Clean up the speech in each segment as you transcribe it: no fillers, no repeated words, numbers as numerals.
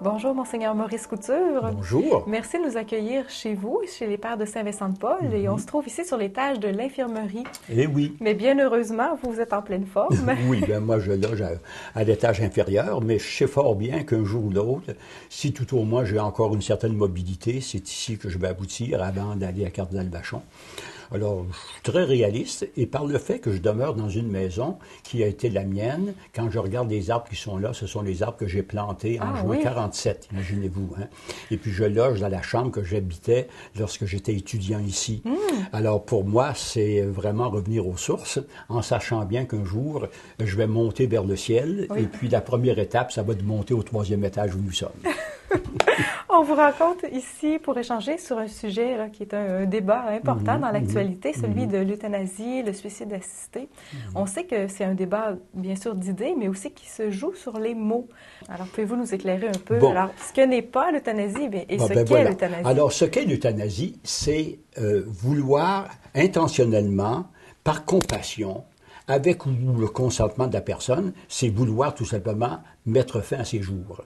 Bonjour, Monseigneur Maurice Couture. Bonjour. Merci de nous accueillir chez vous, chez les Pères de Saint-Vincent-de-Paul. Et on se trouve ici sur l'étage de l'infirmerie. Eh oui. Mais bien heureusement, vous êtes en pleine forme. Oui, ben moi je loge à l'étage inférieur, mais je sais fort bien qu'un jour ou l'autre, si tout au moins j'ai encore une certaine mobilité, c'est ici que je vais aboutir avant d'aller à Cardinal-Vachon. Alors, je suis très réaliste, et par le fait que je demeure dans une maison qui a été la mienne, quand je regarde les arbres qui sont là, ce sont les arbres que j'ai plantés en juin oui. 47, imaginez-vous. Hein? Et puis je loge dans la chambre que j'habitais lorsque j'étais étudiant ici. Alors pour moi, c'est vraiment revenir aux sources, en sachant bien qu'un jour, je vais monter vers le ciel, Oui. et puis la première étape, ça va de monter au 3e étage où nous sommes. On vous rencontre ici pour échanger sur un sujet là, qui est un débat important dans l'actualité, celui de l'euthanasie, le suicide assisté. On sait que c'est un débat, bien sûr, d'idées, mais aussi qui se joue sur les mots. Alors, pouvez-vous nous éclairer un peu? Bon. Alors, ce que n'est pas l'euthanasie et ce Ben qu'est voilà. l'euthanasie? Alors, ce qu'est l'euthanasie, c'est vouloir intentionnellement, par compassion, avec ou le consentement de la personne, c'est vouloir tout simplement mettre fin à ses jours.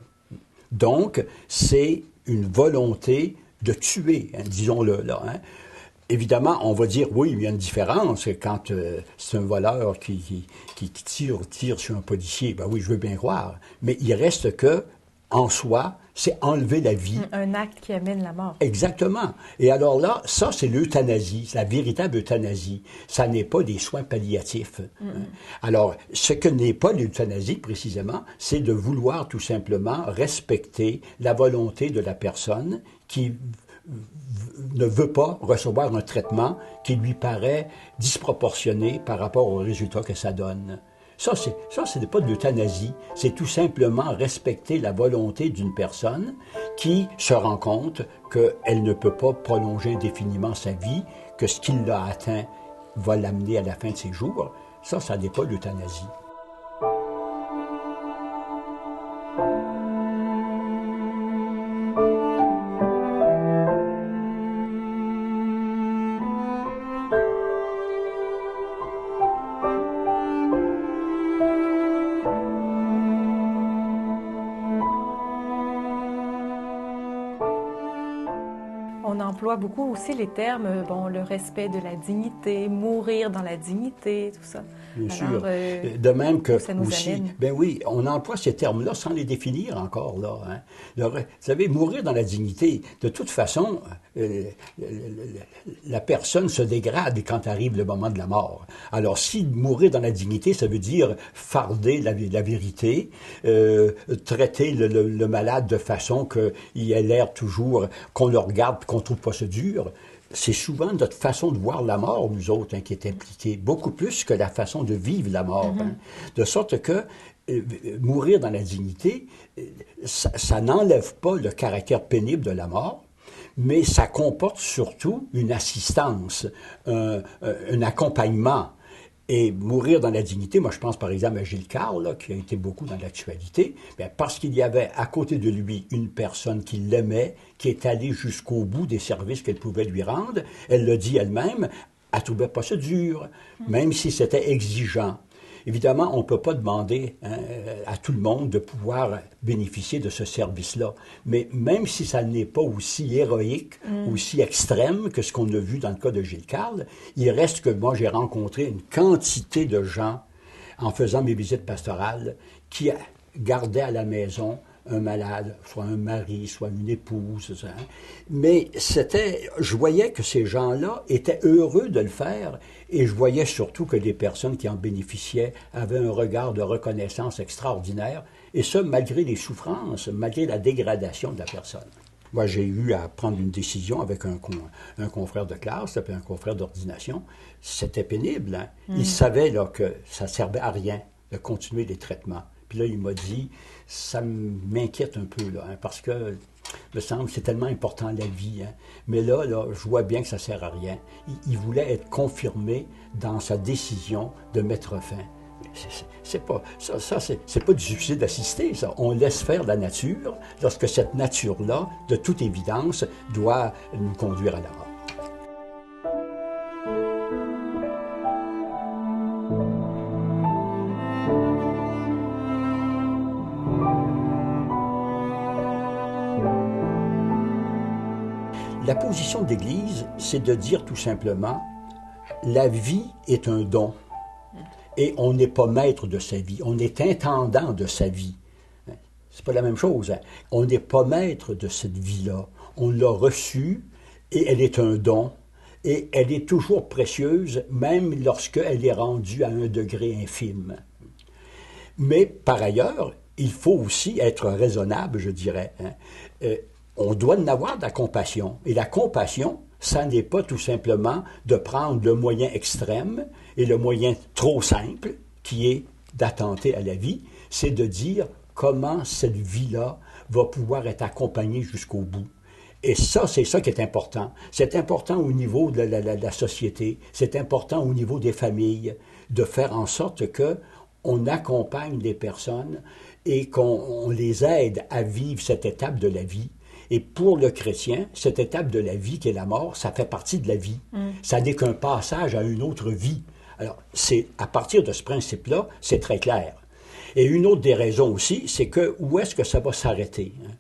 Donc, c'est une volonté de tuer, hein, disons-le là. Hein. Évidemment, on va dire, oui, il y a une différence quand c'est un voleur qui tire sur un policier. Ben oui, je veux bien croire. Mais il reste que, en soi, c'est enlever la vie. Un acte qui amène la mort. Exactement. Et alors là, ça, c'est l'euthanasie, c'est la véritable euthanasie. Ça n'est pas des soins palliatifs. Hein. Alors, ce que n'est pas l'euthanasie, précisément, c'est de vouloir tout simplement respecter la volonté de la personne qui ne veut pas recevoir un traitement qui lui paraît disproportionné par rapport au résultat que ça donne. Ça, ce n'est pas de l'euthanasie, c'est tout simplement respecter la volonté d'une personne qui se rend compte qu'elle ne peut pas prolonger indéfiniment sa vie, que ce qui l'a atteint va l'amener à la fin de ses jours. Ça n'est pas l'euthanasie. On emploie beaucoup aussi les termes, bon, le respect de la dignité, mourir dans la dignité, tout ça. Bien Alors, sûr. De même que ça nous aussi, amène. ben oui, on emploie ces termes-là sans les définir encore là. Hein. Vous savez, mourir dans la dignité, de toute façon, la personne se dégrade quand arrive le moment de la mort. Alors, si mourir dans la dignité, ça veut dire farder la vérité, traiter le malade de façon qu'il ait l'air toujours qu'on le regarde, qu'on trouve pas ça dur. C'est souvent notre façon de voir la mort, nous autres, hein, qui est impliquée, beaucoup plus que la façon de vivre la mort. Hein. De sorte que mourir dans la dignité, ça n'enlève pas le caractère pénible de la mort, mais ça comporte surtout une assistance, un accompagnement. Et mourir dans la dignité, moi je pense par exemple à Gilles Carle, là, qui a été beaucoup dans l'actualité, bien, parce qu'il y avait à côté de lui une personne qui l'aimait, qui est allée jusqu'au bout des services qu'elle pouvait lui rendre. Elle le dit elle-même, elle ne trouvait pas ça dur, même si c'était exigeant. Évidemment, on ne peut pas demander à tout le monde de pouvoir bénéficier de ce service-là. Mais même si ça n'est pas aussi héroïque, aussi extrême que ce qu'on a vu dans le cas de Gilles Carle, il reste que moi, j'ai rencontré une quantité de gens en faisant mes visites pastorales qui gardaient à la maison un malade, soit un mari, soit une épouse. Hein. Mais je voyais que ces gens-là étaient heureux de le faire et je voyais surtout que les personnes qui en bénéficiaient avaient un regard de reconnaissance extraordinaire et ce, malgré les souffrances, malgré la dégradation de la personne. Moi, j'ai eu à prendre une décision avec un confrère de classe, puis un confrère d'ordination. C'était pénible. Hein? Il savait là, que ça ne servait à rien de continuer les traitements. Puis là, il m'a dit, ça m'inquiète un peu, là, hein, parce que, me semble, c'est tellement important la vie. Hein. Mais là, je vois bien que ça ne sert à rien. Il voulait être confirmé dans sa décision de mettre fin. C'est pas du suicide assisté, ça. On laisse faire la nature lorsque cette nature-là, de toute évidence, doit nous conduire à la mort. La position de l'Église, c'est de dire tout simplement, la vie est un don et on n'est pas maître de sa vie, on est intendant de sa vie. C'est pas la même chose. Hein? On n'est pas maître de cette vie-là. On l'a reçue et elle est un don et elle est toujours précieuse, même lorsqu'elle est rendue à un degré infime. Mais par ailleurs, il faut aussi être raisonnable, je dirais. Hein? On doit en avoir de la compassion. Et la compassion, ça n'est pas tout simplement de prendre le moyen extrême et le moyen trop simple, qui est d'attenter à la vie, c'est de dire comment cette vie-là va pouvoir être accompagnée jusqu'au bout. Et ça, c'est ça qui est important. C'est important au niveau de la société, c'est important au niveau des familles, de faire en sorte que on accompagne les personnes et qu'on les aide à vivre cette étape de la vie. Et pour le chrétien, cette étape de la vie qui est la mort, ça fait partie de la vie. Ça n'est qu'un passage à une autre vie. Alors, c'est à partir de ce principe-là, c'est très clair. Et une autre des raisons aussi, c'est que où est-ce que ça va s'arrêter? Hein?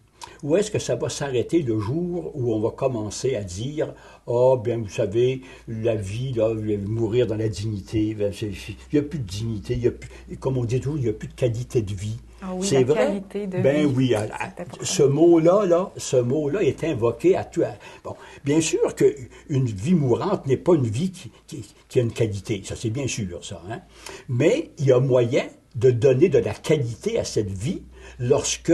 Où est-ce que ça va s'arrêter le jour où on va commencer à dire « Ah, bien, vous savez, la vie, là, mourir dans la dignité, il n'y a plus de dignité, il y a plus, comme on dit toujours, il n'y a plus de qualité de vie. » Ah oui, c'est la vrai? qualité de ben vie. Oui, ce mot-là est invoqué à tout. Bon, bien sûr qu'une vie mourante n'est pas une vie qui a une qualité, ça c'est bien sûr, ça. Hein? Mais il y a moyen de donner de la qualité à cette vie lorsque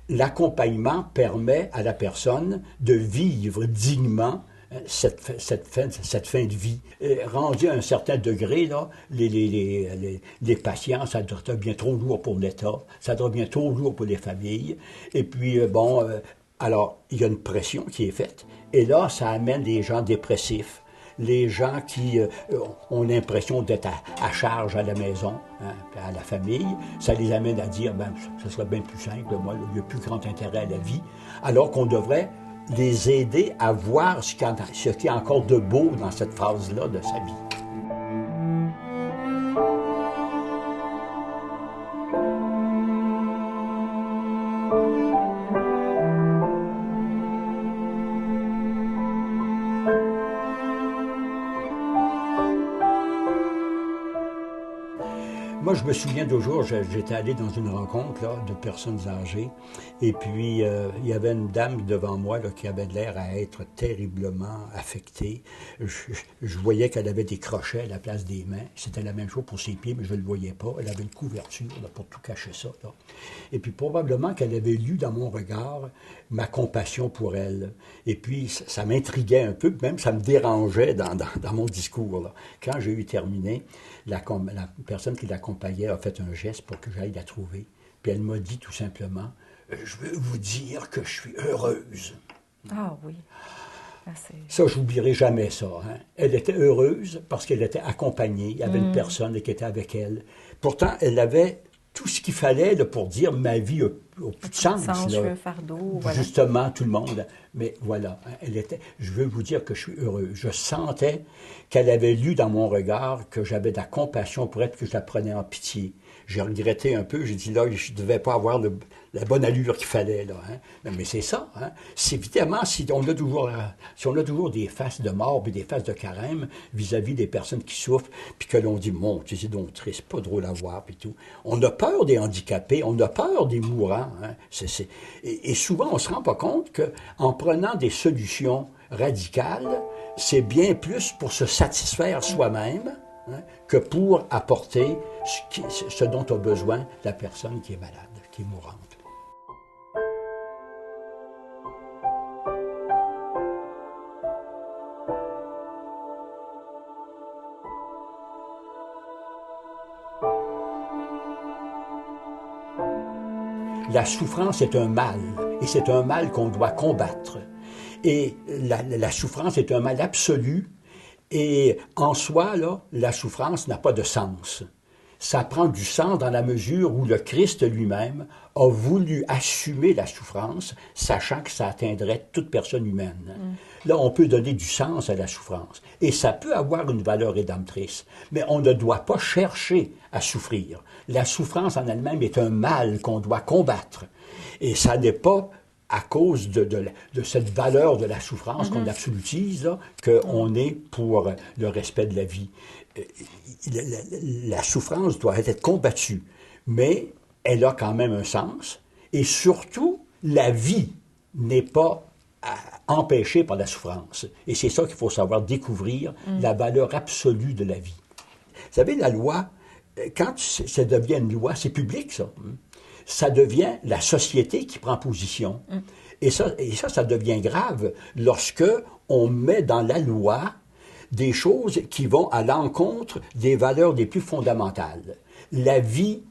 l'accompagnement permet à la personne de vivre dignement cette fin de vie. Rendu à un certain degré, là, les patients, ça devient trop lourd pour l'État, ça devient trop lourd pour les familles. Et puis, alors, il y a une pression qui est faite. Et là, ça amène les gens dépressifs, les gens qui ont l'impression d'être à charge à la maison, hein, à la famille. Ça les amène à dire, ça serait bien plus simple, moi, il n'y a plus grand intérêt à la vie. Alors qu'on devrait les aider à voir ce qu'il y a encore de beau dans cette phase-là de sa vie. Moi, je me souviens d'un jour, j'étais allé dans une rencontre là, de personnes âgées, et puis il y avait une dame devant moi là, qui avait l'air à être terriblement affectée. Je voyais qu'elle avait des crochets à la place des mains. C'était la même chose pour ses pieds, mais je ne le voyais pas. Elle avait une couverture là, pour tout cacher ça. Là. Et puis probablement qu'elle avait lu dans mon regard ma compassion pour elle. Et puis ça m'intriguait un peu, même ça me dérangeait dans mon discours. Là. Quand j'ai eu terminé, la personne qui l'accompagnait a fait un geste pour que j'aille la trouver. Puis elle m'a dit tout simplement, « Je veux vous dire que je suis heureuse. » Ah oui. Ça, je n'oublierai jamais ça. Hein. Elle était heureuse parce qu'elle était accompagnée. Il y avait une personne qui était avec elle. Pourtant, elle avait tout ce qu'il fallait là, pour dire « Ma vie a plus de sens. » Je suis un fardeau. Voilà. Justement, tout le monde. Mais voilà, elle était. Je veux vous dire que je suis heureux. Je sentais qu'elle avait lu dans mon regard que j'avais de la compassion pour elle, que je la prenais en pitié. J'ai regretté un peu. J'ai dit là, je ne devais pas avoir la bonne allure qu'il fallait là. Hein. Mais c'est ça. Hein. C'est évidemment si on a toujours des faces de mort et des faces de carême vis-à-vis des personnes qui souffrent, puis que l'on dit mon, c'est donc triste, pas drôle à voir, puis tout. On a peur des handicapés, on a peur des mourants. Hein. Et souvent, on ne se rend pas compte qu'en prenant des solutions radicales, c'est bien plus pour se satisfaire soi-même hein, que pour apporter ce dont a besoin la personne qui est malade, qui est mourante. La souffrance est un mal, et c'est un mal qu'on doit combattre. Et la souffrance est un mal absolu, et en soi, là, la souffrance n'a pas de sens. Ça prend du sens dans la mesure où le Christ lui-même a voulu assumer la souffrance, sachant que ça atteindrait toute personne humaine. Là, on peut donner du sens à la souffrance, et ça peut avoir une valeur rédemptrice, mais on ne doit pas chercher à souffrir. La souffrance en elle-même est un mal qu'on doit combattre, et ça n'est pas à cause de cette valeur de la souffrance qu'on absolutise, qu'on est pour le respect de la vie. La souffrance doit être combattue, mais elle a quand même un sens, et surtout, la vie n'est pas empêchée par la souffrance. Et c'est ça qu'il faut savoir découvrir, la valeur absolue de la vie. Vous savez, la loi, quand ça devient une loi, c'est public, ça. Ça devient la société qui prend position. Et ça devient grave lorsque on met dans la loi des choses qui vont à l'encontre des valeurs les plus fondamentales. La vie,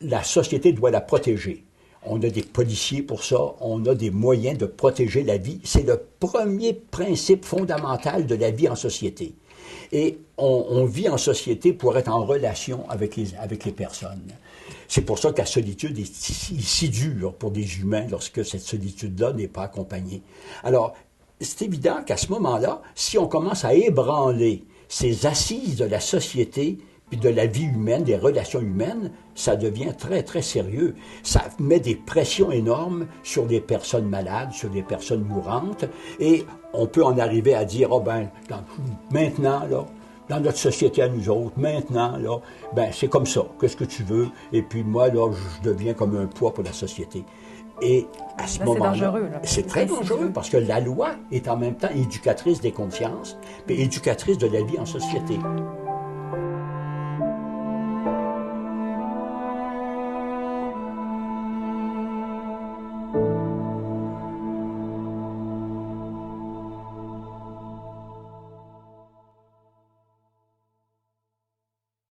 la société doit la protéger. On a des policiers pour ça, on a des moyens de protéger la vie. C'est le premier principe fondamental de la vie en société. Et on vit en société pour être en relation avec les personnes. C'est pour ça que la solitude est si dure pour des humains lorsque cette solitude-là n'est pas accompagnée. Alors, c'est évident qu'à ce moment-là, si on commence à ébranler ces assises de la société puis de la vie humaine, des relations humaines, ça devient très, très sérieux. Ça met des pressions énormes sur des personnes malades, sur des personnes mourantes, et on peut en arriver à dire, maintenant, là, dans notre société à nous autres, maintenant, là, c'est comme ça, qu'est-ce que tu veux, et puis moi, là, je deviens comme un poids pour la société. Et à ce moment-là, c'est très dangereux parce que la loi est en même temps éducatrice des consciences, puis éducatrice de la vie en société.